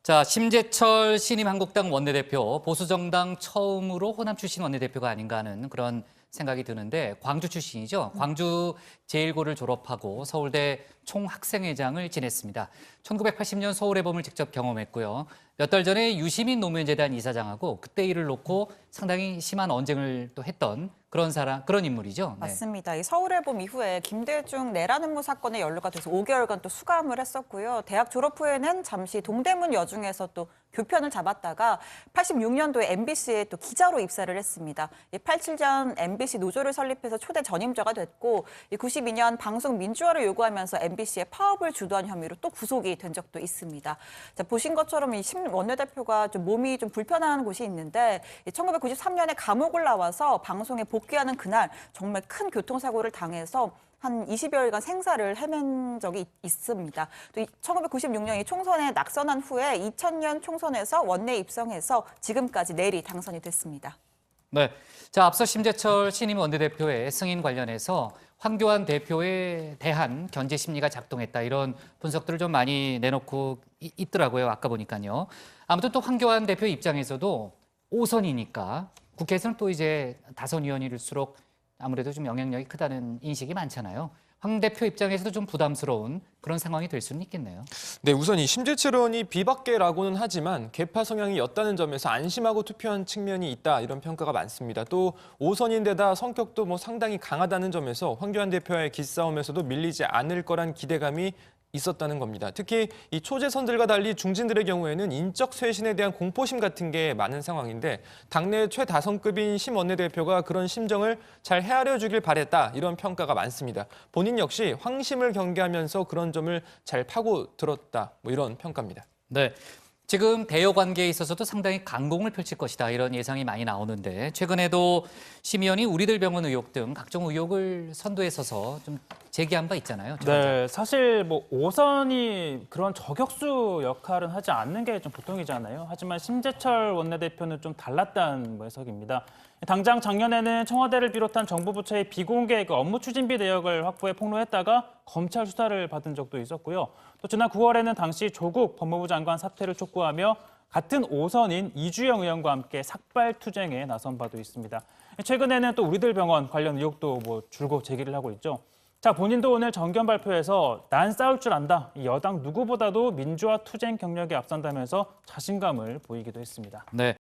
자, 심재철 신임 한국당 원내대표, 보수정당 처음으로 호남 출신 원내대표가 아닌가 하는 그런 생각이 드는데 광주 출신이죠. 광주 제1고를 졸업하고 서울대 총학생회장을 지냈습니다. 1980년 서울의 봄을 직접 경험했고요. 몇 달 전에 유시민 노무현재단 이사장하고 그때 일을 놓고 상당히 심한 언쟁을 또 했던 그런 인물이죠. 네. 맞습니다. 이 서울의 봄 이후에 김대중 내란 음모 사건에 연루가 돼서 5개월간 또 수감을 했었고요. 대학 졸업 후에는 잠시 동대문 여중에서 또 교편을 잡았다가 86년도에 MBC에 또 기자로 입사를 했습니다. 87년 MBC 노조를 설립해서 초대 전임자가 됐고 92년 방송 민주화를 요구하면서 MBC의 파업을 주도한 혐의로 또 구속이 된 적도 있습니다. 자, 보신 것처럼 이 심 원내대표가 좀 몸이 좀 불편한 곳이 있는데 1993년에 감옥을 나와서 방송에 복귀하는 그날 정말 큰 교통사고를 당해서 한 20여일간 생사를 헤맨 적이 있습니다. 또 1996년 이 총선에 낙선한 후에 2000년 총선에서 원내 입성해서 지금까지 내리 당선이 됐습니다. 네. 자, 앞서 심재철 신임 원내대표의 승인 관련해서 황교안 대표에 대한 견제 심리가 작동했다. 이런 분석들을 좀 많이 내놓고 있더라고요. 아까 보니까요. 아무튼 또 황교안 대표 입장에서도 5선이니까 국회에서는 또 이제 다선 의원일수록 아무래도 좀 영향력이 크다는 인식이 많잖아요. 황 대표 입장에서도 좀 부담스러운 그런 상황이 될 수는 있겠네요. 네, 우선 이 심재철 의원이 비박계라고는 하지만 계파 성향이었다는 점에서 안심하고 투표한 측면이 있다 이런 평가가 많습니다. 또 5선인데다 성격도 상당히 강하다는 점에서 황교안 대표와의 기싸움에서도 밀리지 않을 거란 기대감이 있었다는 겁니다. 특히 이 초재선들과 달리 중진들의 경우에는 인적 쇄신에 대한 공포심 같은 게 많은 상황인데 당내 최다선급인 심 원내대표가 그런 심정을 잘 헤아려 주길 바랬다 이런 평가가 많습니다. 본인 역시 황심을 경계하면서 그런 점을 잘 파고들었다 이런 평가입니다. 네. 지금 대여 관계에 있어서도 상당히 강공을 펼칠 것이다 이런 예상이 많이 나오는데 최근에도 심 의원이 우리들 병원 의혹 등 각종 의혹을 선두에 서서 좀 제기한 바 있잖아요. 네, 사실 5선이 그런 저격수 역할은 하지 않는 게 좀 보통이잖아요. 하지만 심재철 원내대표는 좀 달랐다는 해석입니다. 당장 작년에는 청와대를 비롯한 정부 부처의 비공개 업무 추진비 내역을 확보해 폭로했다가 검찰 수사를 받은 적도 있었고요. 또 지난 9월에는 당시 조국 법무부 장관 사퇴를 촉구하며 같은 5선인 이주영 의원과 함께 삭발 투쟁에 나선 바도 있습니다. 최근에는 또 우리들 병원 관련 의혹도 줄곧 제기를 하고 있죠. 자, 본인도 오늘 정견 발표에서 난 싸울 줄 안다. 이 여당 누구보다도 민주화 투쟁 경력에 앞선다면서 자신감을 보이기도 했습니다. 네.